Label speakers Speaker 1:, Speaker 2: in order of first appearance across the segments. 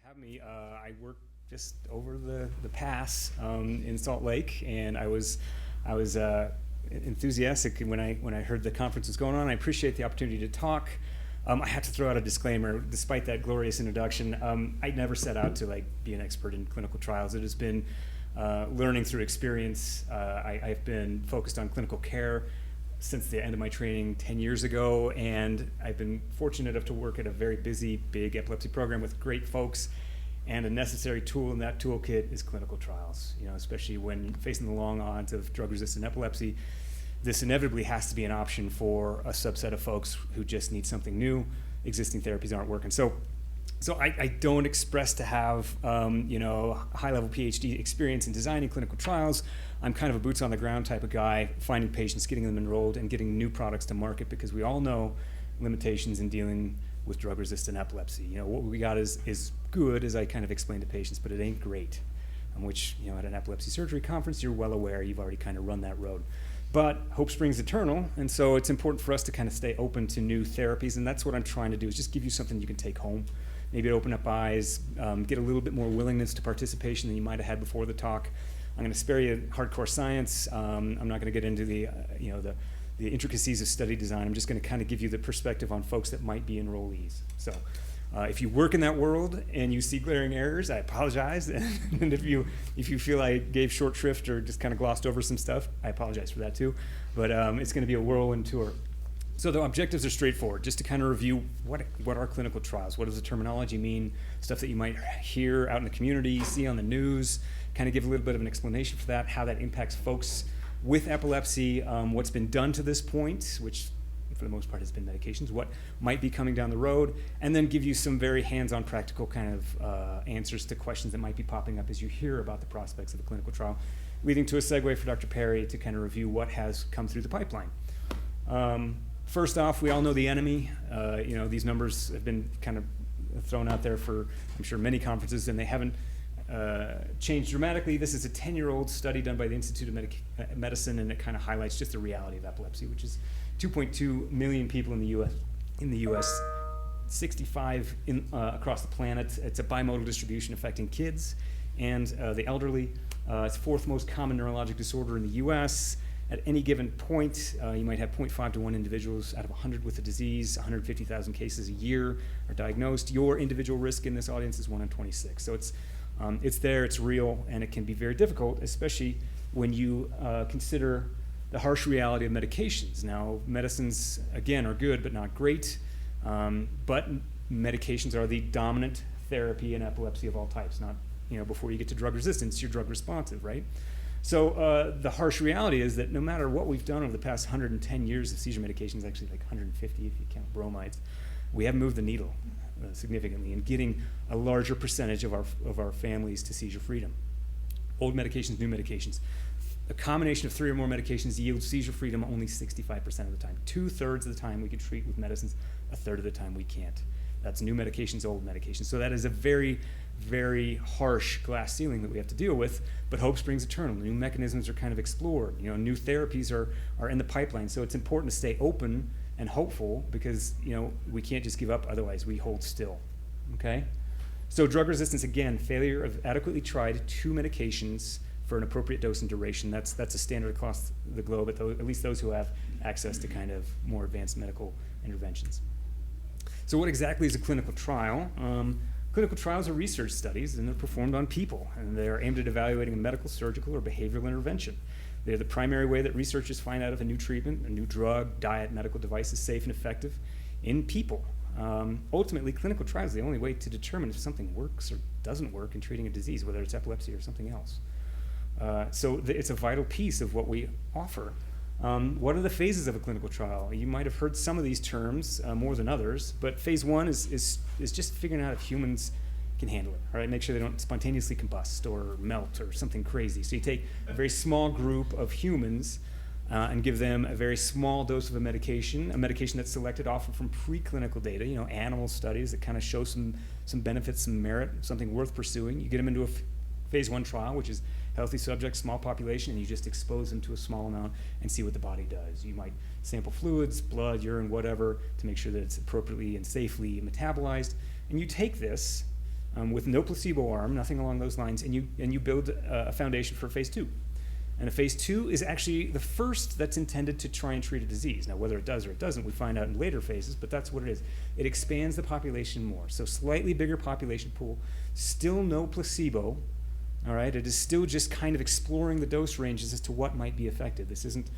Speaker 1: have me. I work just over the pass in Salt Lake, and I was enthusiastic when I heard the conference was going on. I appreciate the opportunity to talk. I have to throw out a disclaimer. Despite that glorious introduction, I never set out to be an expert in clinical trials. It has been learning through experience. I've been focused on clinical care since the end of my training 10 years ago, and I've been fortunate enough to work at a very busy, big epilepsy program with great folks, and a necessary tool in that toolkit is clinical trials. Especially when facing the long odds of drug-resistant epilepsy, this inevitably has to be an option for a subset of folks who just need something new. Existing therapies aren't working. So I don't express to have high-level PhD experience in designing clinical trials. I'm kind of a boots-on-the-ground type of guy, finding patients, getting them enrolled, and getting new products to market, because we all know limitations in dealing with drug-resistant epilepsy. What we got is good, as I kind of explain to patients, but it ain't great, which, at an epilepsy surgery conference, you're well aware. You've already kind of run that road. But hope springs eternal, and so it's important for us to kind of stay open to new therapies, and that's what I'm trying to do, is just give you something you can take home. Maybe open up eyes, get a little bit more willingness to participation than you might have had before the talk. I'm going to spare you hardcore science. I'm not going to get into the intricacies of study design. I'm just going to kind of give you the perspective on folks that might be enrollees. So if you work in that world and you see glaring errors, I apologize. And if you feel I gave short shrift or just kind of glossed over some stuff, I apologize for that too. But it's going to be a whirlwind tour. So the objectives are straightforward, just to kind of review what are clinical trials, what does the terminology mean, stuff that you might hear out in the community, see on the news, kind of give a little bit of an explanation for that, how that impacts folks with epilepsy, what's been done to this point, which for the most part has been medications, what might be coming down the road, and then give you some very hands-on practical kind of answers to questions that might be popping up as you hear about the prospects of a clinical trial, leading to a segue for Dr. Perry to kind of review what has come through the pipeline. First off, we all know the enemy. These numbers have been kind of thrown out there for, I'm sure, many conferences, and they haven't changed dramatically. This is a 10-year-old study done by the Institute of Medicine, and it kind of highlights just the reality of epilepsy, which is 2.2 million people in the U.S., 65 across the planet. It's a bimodal distribution affecting kids and the elderly. It's fourth most common neurologic disorder in the U.S. At any given point, you might have 0.5 to 1 individuals out of 100 with the disease. 150,000 cases a year are diagnosed. Your individual risk in this audience is 1 in 26. So it's there, it's real, and it can be very difficult, especially when you consider the harsh reality of medications. Now, medicines, again, are good but not great, but medications are the dominant therapy in epilepsy of all types. Not, before you get to drug resistance, you're drug responsive, right? So the harsh reality is that no matter what we've done over the past 110 years of seizure medications, actually like 150 if you count bromides, we haven't moved the needle significantly in getting a larger percentage of our families to seizure freedom. Old medications, new medications. A combination of 3 or more medications yields seizure freedom only 65% of the time. 2/3 of the time we can treat with medicines, 1/3 of the time we can't. That's new medications, old medications. So that is a very, very harsh glass ceiling that we have to deal with, but hope springs eternal. New mechanisms are kind of explored. New therapies are in the pipeline. So it's important to stay open and hopeful, because we can't just give up, otherwise we hold still. Okay? So drug resistance, again, failure of adequately tried 2 medications for an appropriate dose and duration. That's a standard across the globe, at least those who have access to kind of more advanced medical interventions. So what exactly is a clinical trial? Clinical trials are research studies, and they're performed on people, and they're aimed at evaluating a medical, surgical, or behavioral intervention. They're the primary way that researchers find out if a new treatment, a new drug, diet, medical device is safe and effective in people. Ultimately, clinical trials are the only way to determine if something works or doesn't work in treating a disease, whether it's epilepsy or something else. So it's a vital piece of what we offer. What are the phases of a clinical trial? You might have heard some of these terms more than others, but phase 1 is just figuring out if humans can handle it, all right? Make sure they don't spontaneously combust or melt or something crazy. So you take a very small group of humans and give them a very small dose of a medication that's selected often from preclinical data, animal studies that kind of show some benefits, some merit, something worth pursuing. You get them into a phase 1 trial, which is healthy subjects, small population, and you just expose them to a small amount and see what the body does. You might sample fluids, blood, urine, whatever, to make sure that it's appropriately and safely metabolized. And you take this with no placebo arm, nothing along those lines, and you build a foundation for phase 2. And a phase 2 is actually the first that's intended to try and treat a disease. Now, whether it does or it doesn't, we find out in later phases, but that's what it is. It expands the population more. So slightly bigger population pool, still no placebo, all right? It is still just kind of exploring the dose ranges as to what might be effective. This isn't,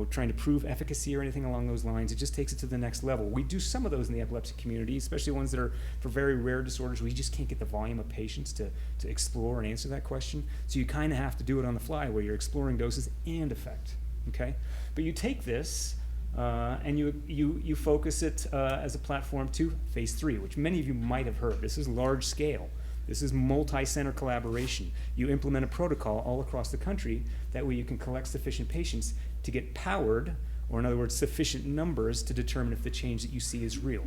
Speaker 1: trying to prove efficacy or anything along those lines. It just takes it to the next level. We do some of those in the epilepsy community, especially ones that are for very rare disorders. We just can't get the volume of patients to explore and answer that question. So you kind of have to do it on the fly where you're exploring doses and effect, okay? But you take this and you focus it as a platform to phase 3, which many of you might have heard. This is large scale. This is multi-center collaboration. You implement a protocol all across the country. That way you can collect sufficient patients to get powered, or in other words, sufficient numbers to determine if the change that you see is real.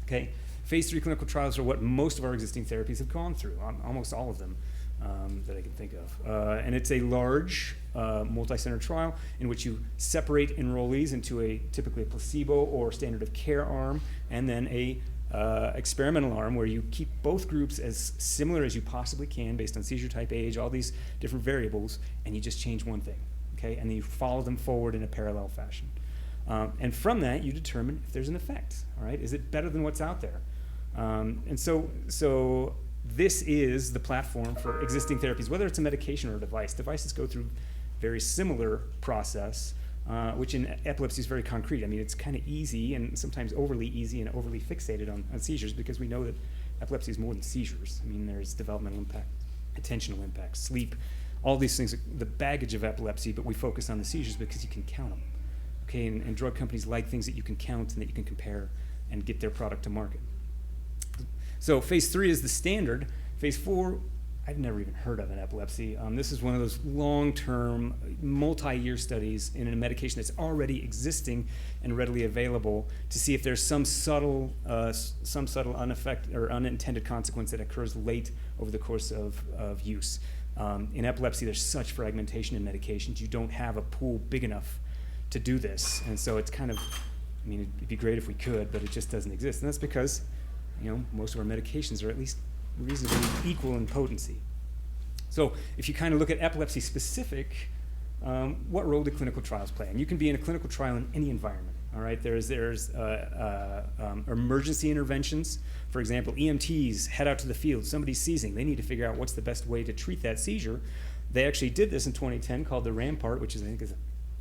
Speaker 1: Okay? Phase 3 clinical trials are what most of our existing therapies have gone through, almost all of them that I can think of. And it's a large multi-center trial in which you separate enrollees into typically a placebo or standard of care arm, and then a experimental arm where you keep both groups as similar as you possibly can based on seizure type, age, all these different variables, and you just change one thing, okay? And then you follow them forward in a parallel fashion. And from that, you determine if there's an effect, all right? Is it better than what's out there? And so this is the platform for existing therapies, whether it's a medication or a device. Devices go through very similar process, which in epilepsy is very concrete. I mean, it's kind of easy and sometimes overly easy and overly fixated on seizures because we know that epilepsy is more than seizures. I mean, there's developmental impact, attentional impact, sleep, all these things, the baggage of epilepsy, but we focus on the seizures because you can count them. Okay, and drug companies like things that you can count and that you can compare and get their product to market. So phase 3 is the standard. Phase 4, I've never even heard of in epilepsy. This is one of those long-term, multi-year studies in a medication that's already existing and readily available to see if there's some subtle unintended consequence that occurs late over the course of use. In epilepsy, there's such fragmentation in medications. You don't have a pool big enough to do this, and so it's kind of, I mean, it'd be great if we could, but it just doesn't exist, and that's because, most of our medications are at least reasonably equal in potency. So if you kind of look at epilepsy specific, what role do clinical trials play? And you can be in a clinical trial in any environment, all right? There's emergency interventions. For example, EMTs head out to the field, somebody's seizing. They need to figure out what's the best way to treat that seizure. They actually did this in 2010 called the RAMPART, which is, I think, is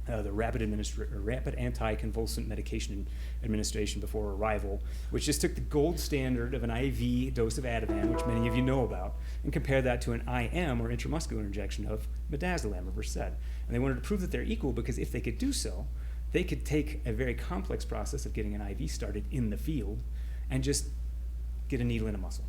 Speaker 1: the rapid anticonvulsant medication administration before arrival, which just took the gold standard of an IV dose of Ativan, which many of you know about, and compared that to an IM or intramuscular injection of midazolam or Versed. And they wanted to prove that they're equal because if they could do so, they could take a very complex process of getting an IV started in the field and just get a needle in a muscle.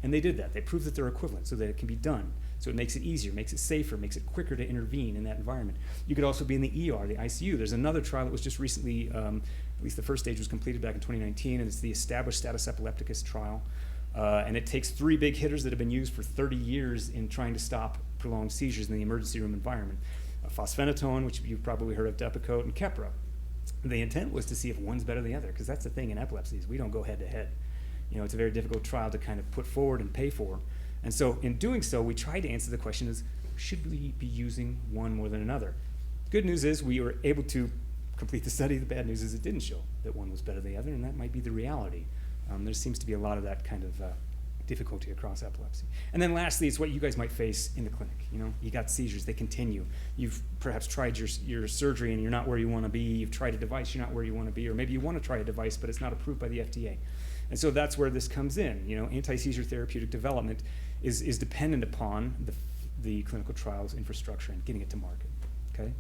Speaker 1: And they did that. They proved that they're equivalent so that it can be done. So it makes it easier, makes it safer, makes it quicker to intervene in that environment. You could also be in the ER, the ICU. There's another trial that was just recently, at least the first stage was completed back in 2019, and it's the established status epilepticus trial. And it takes 3 big hitters that have been used for 30 years in trying to stop prolonged seizures in the emergency room environment. Phospheniton, which you've probably heard of, Depakote, and Keppra. The intent was to see if one's better than the other, because that's the thing in epilepsy is we don't go head to head. It's a very difficult trial to kind of put forward and pay for. And so in doing so, we tried to answer the question is, should we be using one more than another? The good news is we were able to complete the study. The bad news is it didn't show that one was better than the other, and that might be the reality. There seems to be a lot of that kind of difficulty across epilepsy. And then lastly, it's what you guys might face in the clinic. You got seizures, they continue. You've perhaps tried your surgery and you're not where you want to be. You've tried a device, you're not where you want to be. Or maybe you want to try a device, but it's not approved by the FDA. And so that's where this comes in. Anti-seizure therapeutic development is dependent upon the clinical trials infrastructure and getting it to market, okay?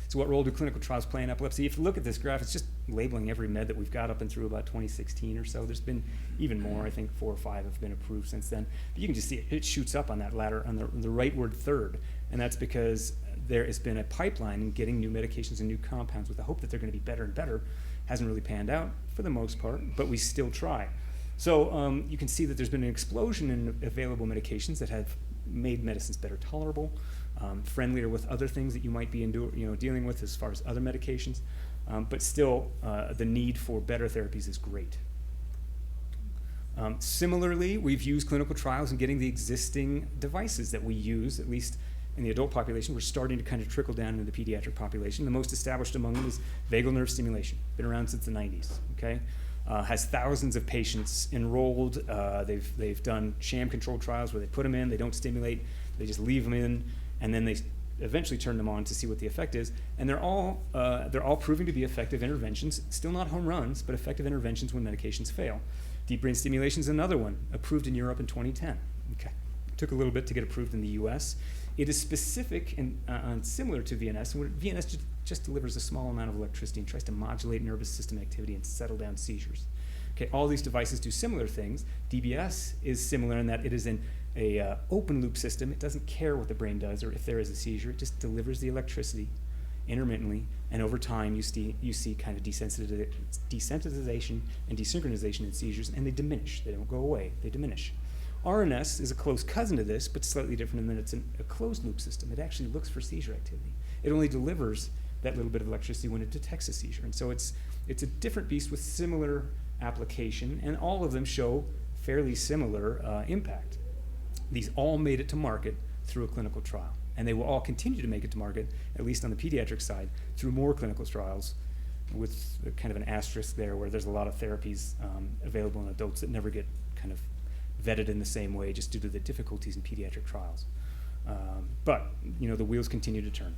Speaker 1: So what role do clinical trials play in epilepsy? If you look at this graph, it's just labeling every med that we've got up and through about 2016 or so. There's been even more, I think 4 or 5 have been approved since then. But you can just see it shoots up on that ladder on the rightward third, and that's because there has been a pipeline in getting new medications and new compounds with the hope that they're going to be better and better. Hasn't really panned out for the most part, but we still try. So you can see that there's been an explosion in available medications that have made medicines better tolerable, friendlier with other things that you might be dealing with as far as other medications, but still the need for better therapies is great. Similarly, we've used clinical trials in getting the existing devices that we use, at least in the adult population. We're starting to kind of trickle down into the pediatric population. The most established among them is vagal nerve stimulation. Been around since the 90s, okay? Has thousands of patients enrolled. They've done sham controlled trials where they put them in, they don't stimulate, they just leave them in, and then they eventually turn them on to see what the effect is. And they're all proving to be effective interventions, still not home runs, but effective interventions when medications fail. Deep brain stimulation is another one, approved in Europe in 2010. Okay. Took a little bit to get approved in the US. It is specific and similar to VNS, and VNS just delivers a small amount of electricity and tries to modulate nervous system activity and settle down seizures. Okay, all these devices do similar things. DBS is similar in that it is an open loop system. It doesn't care what the brain does or if there is a seizure. It just delivers the electricity intermittently, and over time you see kind of desensitization and desynchronization in seizures, and they diminish. They don't go away, they diminish. RNS is a close cousin to this, but slightly different in that it's a closed loop system. It actually looks for seizure activity. It only delivers that little bit of electricity when it detects a seizure. And so it's a different beast with similar application, and all of them show fairly similar impact. These all made it to market through a clinical trial, and they will all continue to make it to market, at least on the pediatric side, through more clinical trials, with kind of an asterisk there where there's a lot of therapies available in adults that never get kind of vetted in the same way just due to the difficulties in pediatric trials. But the wheels continue to turn.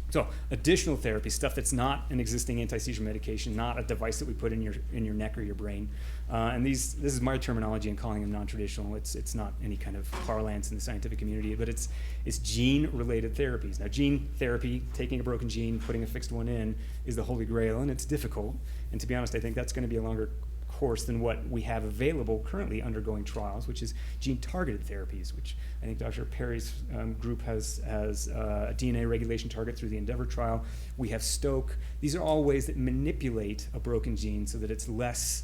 Speaker 1: So additional therapy, stuff that's not an existing anti-seizure medication, not a device that we put in your neck or your brain. And this is my terminology in calling them non-traditional. It's not any kind of parlance in the scientific community, but it's gene-related therapies. Now, gene therapy, taking a broken gene, putting a fixed one in, is the holy grail, and it's difficult. And to be honest, I think that's going to be a longer course than what we have available currently undergoing trials, which is gene-targeted therapies, which I think Dr. Perry's group has a DNA regulation target through the Endeavor trial. We have Stoke. These are all ways that manipulate a broken gene so that it's less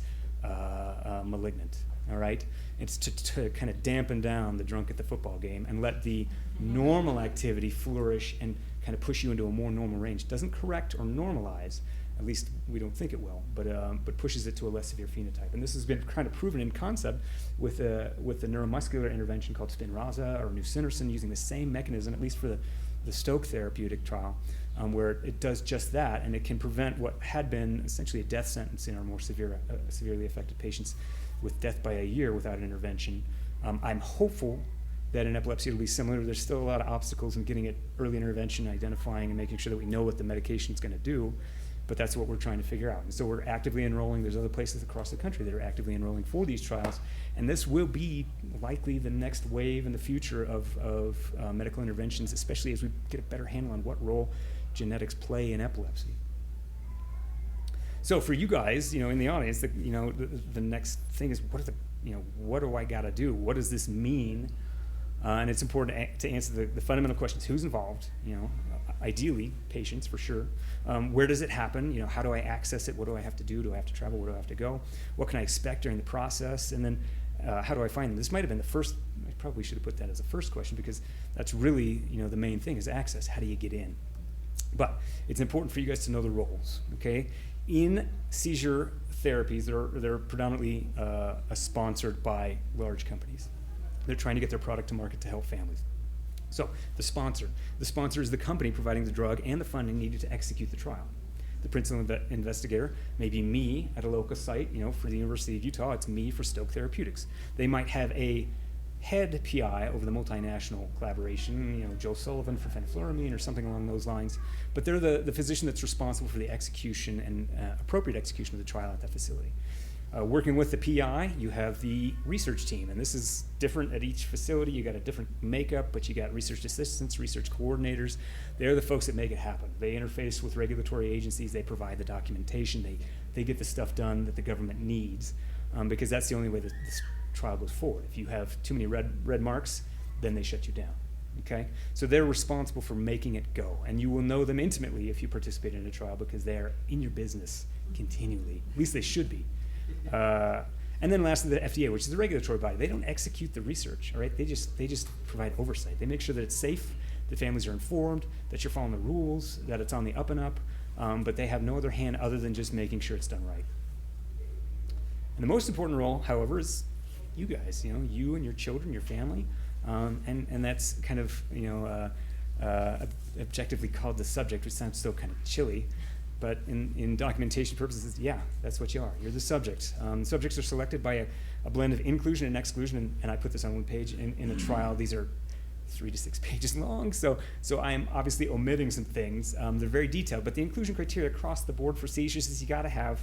Speaker 1: malignant, all right? It's to kind of dampen down the drunk at the football game and let the normal activity flourish and kind of push you into a more normal range. Doesn't correct or normalize, at least we don't think it will, but pushes it to a less severe phenotype. And this has been kind of proven in concept with a neuromuscular intervention called Spinraza or nusinersen, using the same mechanism, at least for the Stoke therapeutic trial, where it does just that, and it can prevent what had been essentially a death sentence in our more severely affected patients with death by a year without an intervention. I'm hopeful that in epilepsy it'll be similar. There's still a lot of obstacles in getting it early intervention, identifying and making sure that we know what the medication is going to do. But that's what we're trying to figure out. And so we're actively enrolling. There's other places across the country that are actively enrolling for these trials. And this will be likely the next wave in the future of medical interventions, especially as we get a better handle on what role genetics play in epilepsy. So for you guys, in the audience, the next thing is what do I got to do? What does this mean? And it's important to answer the fundamental questions. Who's involved? Ideally, patients for sure. Where does it happen? How do I access it? What do I have to do? Do I have to travel? Where do I have to go? What can I expect during the process? And then how do I find them? This might have been the first. I probably should have put that as a first question, because that's really the main thing is access. How do you get in? But it's important for you guys to know the roles. Okay, in seizure therapies, they're predominantly sponsored by large companies. They're trying to get their product to market to help families. So the sponsor is the company providing the drug and the funding needed to execute the trial. The principal investigator may be me at a local site. For the University of Utah, it's me for Stoke Therapeutics. They might have a head PI over the multinational collaboration, Joe Sullivan for fenfluramine or something along those lines. But they're the physician that's responsible for the execution and appropriate execution of the trial at that facility. Working with the PI, you have the research team, and this is different at each facility. You got a different makeup, but you got research assistants, research coordinators. They're the folks that make it happen. They interface with regulatory agencies. They provide the documentation. They get the stuff done that the government needs, because that's the only way that this trial goes forward. If you have too many red marks, then they shut you down. Okay, so they're responsible for making it go, and you will know them intimately if you participate in a trial, because they are in your business continually. At least they should be. And then lastly, the FDA, which is the regulatory body. They don't execute the research, all right? They just provide oversight. They make sure that it's safe, the families are informed, that you're following the rules, that it's on the up and up, but they have no other hand other than just making sure it's done right. And the most important role, however, is you guys, you and your children, your family, and that's kind of, objectively called the subject, which sounds so kind of chilly, but in documentation purposes, yeah, that's what you are. You're the subject. Subjects are selected by a blend of inclusion and exclusion, and I put this on one page. In a trial, these are 3 to 6 pages long, so I am obviously omitting some things. They're very detailed, but the inclusion criteria across the board for seizures is you got to have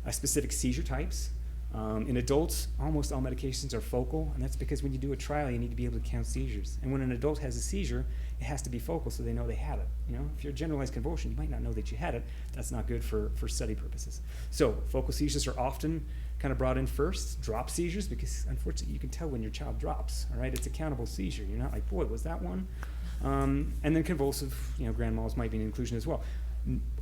Speaker 1: specific seizure types. In adults, almost all medications are focal, and that's because when you do a trial, you need to be able to count seizures. And when an adult has a seizure, it has to be focal so they know they have it. If you're a generalized convulsion, you might not know that you had it. That's not good for study purposes. So focal seizures are often kind of brought in first. Drop seizures, because unfortunately you can tell when your child drops, all right? It's a countable seizure. You're not like, boy, was that one? And then convulsive, grand mal might be an inclusion as well.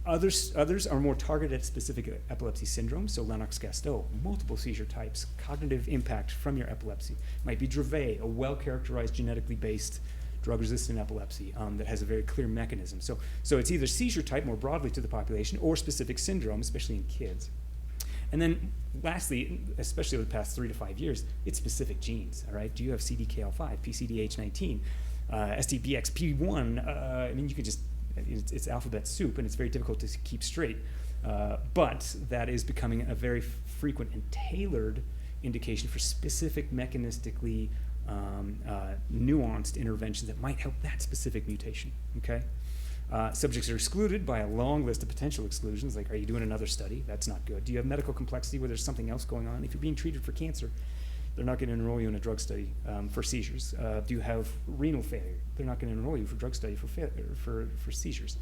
Speaker 1: Others are more targeted at specific epilepsy syndromes, so Lennox-Gastaut, multiple seizure types, cognitive impact from your epilepsy. Might be Dravet, a well-characterized genetically based drug-resistant epilepsy that has a very clear mechanism. So it's either seizure type more broadly to the population or specific syndrome, especially in kids. And then lastly, especially over the past 3 to 5 years, it's specific genes, all right? Do you have CDKL5, PCDH19, STBXP1? You could just, it's alphabet soup, and it's very difficult to keep straight. But that is becoming a very frequent and tailored indication for specific mechanistically nuanced interventions that might help that specific mutation, okay? Subjects are excluded by a long list of potential exclusions, like, are you doing another study? That's not good. Do you have medical complexity where there's something else going on? If you're being treated for cancer, they're not going to enroll you in a drug study for seizures. Do you have renal failure? They're not going to enroll you for drug study for seizures.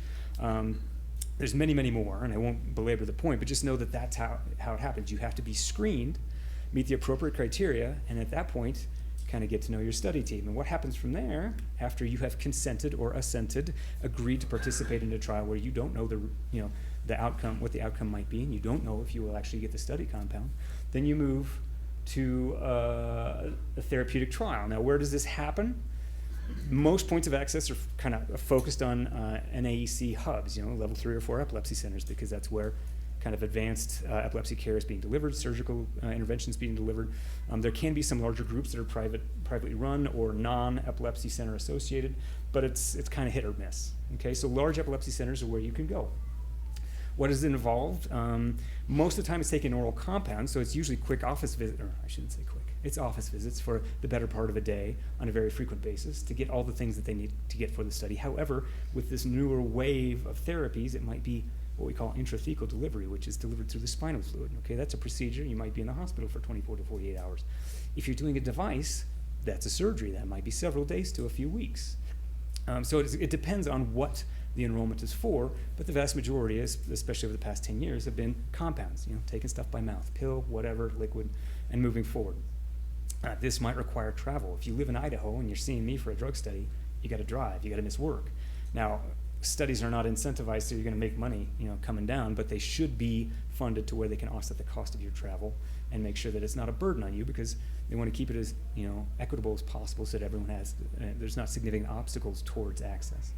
Speaker 1: There's many, many more, and I won't belabor the point, but just know that that's how it happens. You have to be screened, meet the appropriate criteria, and at that point, kind of get to know your study team. And what happens from there, after you have consented or assented, agreed to participate in a trial where you don't know the outcome, what the outcome might be, and you don't know if you will actually get the study compound, then you move to a therapeutic trial. Now, where does this happen? Most points of access are kind of focused on NAEC hubs, level 3 or 4 epilepsy centers, because that's where kind of advanced epilepsy care is being delivered, surgical interventions being delivered. There can be some larger groups that are privately run or non-epilepsy center associated, but it's kind of hit or miss. Okay, so large epilepsy centers are where you can go. What is involved? Most of the time it's taking oral compounds, so it's usually quick office visit, or I shouldn't say quick, it's office visits for the better part of a day on a very frequent basis to get all the things that they need to get for the study. However, with this newer wave of therapies, it might be what we call intrathecal delivery, which is delivered through the spinal fluid. Okay, that's a procedure. You might be in the hospital for 24 to 48 hours. If you're doing a device, that's a surgery. That might be several days to a few weeks. So it depends on what the enrollment is for, but the vast majority, especially over the past 10 years, have been compounds, taking stuff by mouth, pill, whatever, liquid, and moving forward. This might require travel. If you live in Idaho and you're seeing me for a drug study, you got to drive, you got to miss work. Now, studies are not incentivized so you're going to make money, coming down, but they should be funded to where they can offset the cost of your travel and make sure that it's not a burden on you, because they want to keep it as equitable as possible so that everyone has, there's not significant obstacles towards access.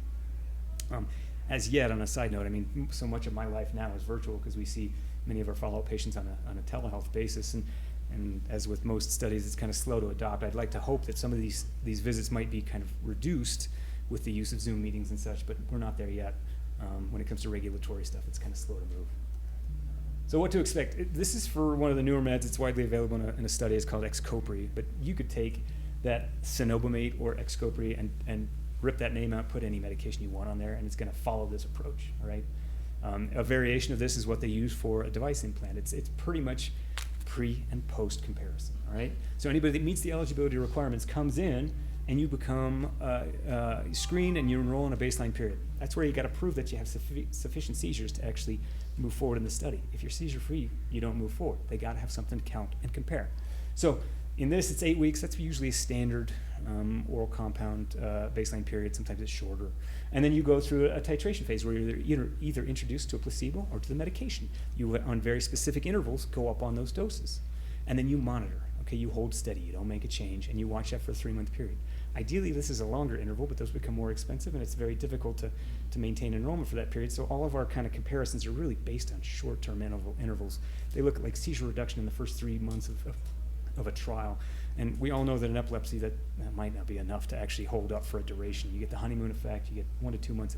Speaker 1: As yet, on a side note, so much of my life now is virtual because we see many of our follow-up patients on a telehealth basis, and as with most studies, it's kind of slow to adopt. I'd like to hope that some of these visits might be kind of reduced with the use of Zoom meetings and such, but we're not there yet. When it comes to regulatory stuff, it's kind of slow to move. So what to expect? This is for one of the newer meds. It's widely available in a study. It's called Xcopri, but you could take that cenobamate or Xcopri and rip that name out, put any medication you want on there, and it's going to follow this approach, all right? A variation of this is what they use for a device implant. It's pretty much pre and post comparison, all right? So anybody that meets the eligibility requirements comes in, and you become screened and you enroll in a baseline period. That's where you got to prove that you have sufficient seizures to actually move forward in the study. If you're seizure-free, you don't move forward. They got to have something to count and compare. So in this, it's 8 weeks. That's usually a standard oral compound baseline period. Sometimes it's shorter. And then you go through a titration phase where you're either introduced to a placebo or to the medication. You, on very specific intervals, go up on those doses. And then you monitor. Okay, you hold steady. You don't make a change. And you watch that for a 3-month period. Ideally, this is a longer interval, but those become more expensive, and it's very difficult to maintain enrollment for that period. So all of our kind of comparisons are really based on short-term intervals. They look like seizure reduction in the first 3 months of a trial. And we all know that in epilepsy that might not be enough to actually hold up for a duration. You get the honeymoon effect, you get 1 to 2 months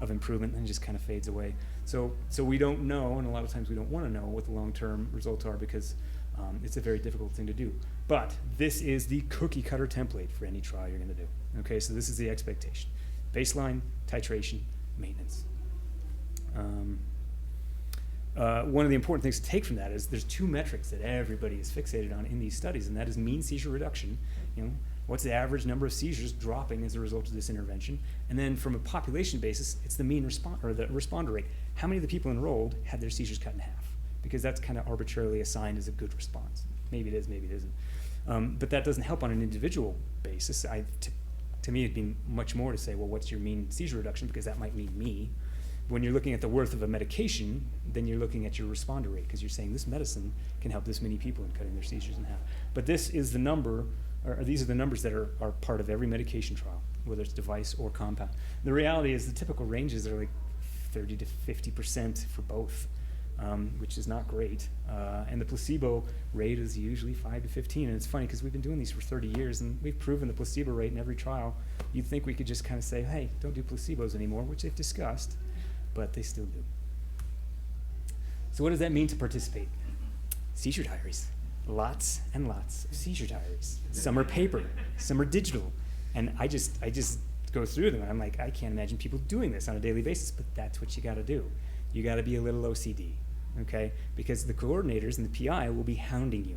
Speaker 1: of improvement, and then it just kind of fades away. So we don't know, and a lot of times we don't want to know what the long-term results are because it's a very difficult thing to do. But this is the cookie cutter template for any trial you're going to do. Okay, so this is the expectation. Baseline, titration, maintenance. One of the important things to take from that is there's 2 metrics that everybody is fixated on in these studies, and that is mean seizure reduction. What's the average number of seizures dropping as a result of this intervention? And then from a population basis, it's the mean the responder rate. How many of the people enrolled had their seizures cut in half? Because that's kind of arbitrarily assigned as a good response. Maybe it is, maybe it isn't. But that doesn't help on an individual basis. To me, it'd be much more to say, well, what's your mean seizure reduction? Because that might mean me. When you're looking at the worth of a medication, then you're looking at your responder rate, because you're saying this medicine can help this many people in cutting their seizures in half. But this is the number, or these are the numbers that are part of every medication trial, whether it's device or compound. The reality is the typical ranges are like 30 to 50% for both, which is not great. And the placebo rate is usually 5 to 15. And it's funny because we've been doing these for 30 years, and we've proven the placebo rate in every trial. You'd think we could just kind of say, hey, don't do placebos anymore, which they've discussed, but they still do. So what does that mean to participate? Seizure diaries. Lots and lots of seizure diaries. Some are paper, some are digital. And I just go through them, and I'm like, I can't imagine people doing this on a daily basis, but that's what you gotta do. You gotta be a little OCD, okay? Because the coordinators and the PI will be hounding you.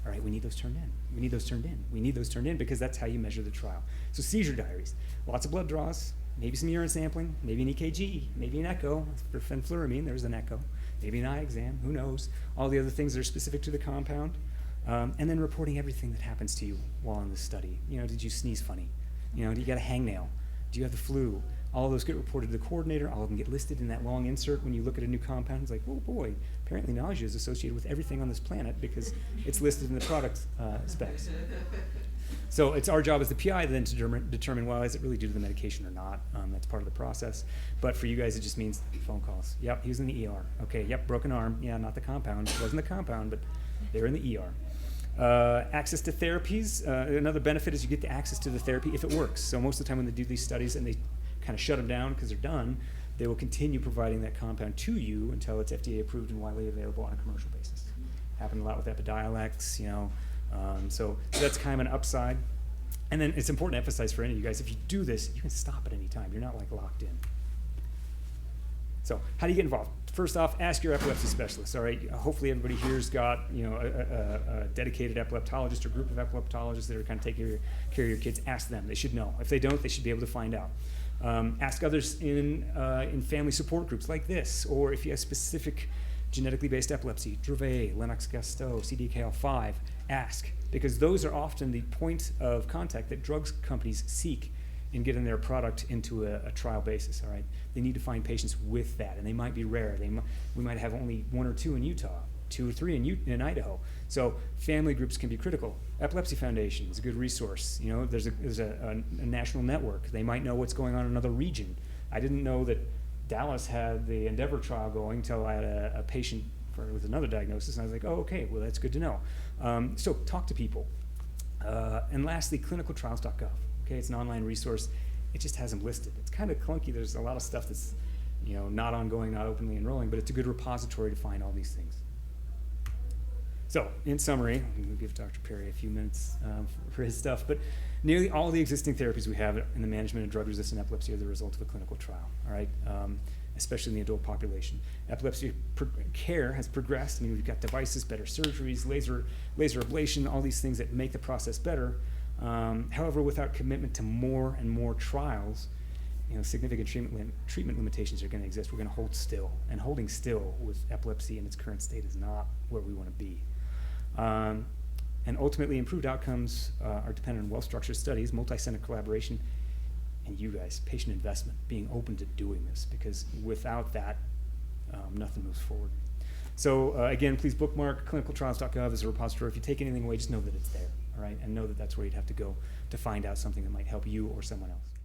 Speaker 1: All right, we need those turned in. We need those turned in. We need those turned in, because that's how you measure the trial. So seizure diaries, lots of blood draws, maybe some urine sampling, maybe an EKG, maybe an echo. For fenfluramine, there's an echo. Maybe an eye exam, who knows? All the other things that are specific to the compound. And then reporting everything that happens to you while in the study. Did you sneeze funny? Do you got a hangnail? Do you have the flu? All of those get reported to the coordinator. All of them get listed in that long insert when you look at a new compound. It's like, oh boy, apparently nausea is associated with everything on this planet because it's listed in the product specs. So it's our job as the PI then to determine, well, is it really due to the medication or not? That's part of the process. But for you guys, it just means phone calls. Yep, he was in the ER. Okay, yep, broken arm. Yeah, not the compound. It wasn't the compound, but they're in the ER. Access to therapies. Another benefit is you get the access to the therapy if it works. So most of the time when they do these studies and they kind of shut them down because they're done, they will continue providing that compound to you until it's FDA approved and widely available on a commercial basis. Happened a lot with Epidiolex, so that's kind of an upside. And then it's important to emphasize for any of you guys, if you do this, you can stop at any time. You're not like locked in. So how do you get involved? First off, ask your epilepsy specialist, all right? Hopefully everybody here's got, a dedicated epileptologist or group of epileptologists that are kind of taking care of your kids. Ask them. They should know. If they don't, they should be able to find out. Ask others in family support groups like this, or if you have specific genetically based epilepsy, Dravet, Lennox-Gastaut, CDKL5, ask, because those are often the point of contact that drugs companies seek in getting their product into a trial basis, all right? They need to find patients with that, and they might be rare. We might have only 1 or 2 in Utah, 2 or 3 in Idaho. So family groups can be critical. Epilepsy Foundation is a good resource. There's a national network. They might know what's going on in another region. I didn't know that Dallas had the Endeavor trial going until I had a patient with another diagnosis, and I was like, oh, okay, well, that's good to know. So talk to people. And lastly, clinicaltrials.gov. Okay, it's an online resource. It just has them listed. It's kind of clunky. There's a lot of stuff that's not ongoing, not openly enrolling, but it's a good repository to find all these things. So, in summary, we'll give Dr. Perry a few minutes for his stuff, but nearly all the existing therapies we have in the management of drug-resistant epilepsy are the result of a clinical trial, all right? Especially in the adult population. Epilepsy care has progressed. We've got devices, better surgeries, laser ablation, all these things that make the process better. However, without commitment to more and more trials, significant treatment limitations are going to exist. We're going to hold still, and holding still with epilepsy in its current state is not where we want to be. And ultimately, improved outcomes are dependent on well-structured studies, multi-center collaboration, and you guys, patient investment, being open to doing this, because without that, nothing moves forward. So again, please bookmark clinicaltrials.gov as a repository. If you take anything away, just know that it's there. all right? And know that that's where you'd have to go to find out something that might help you or someone else.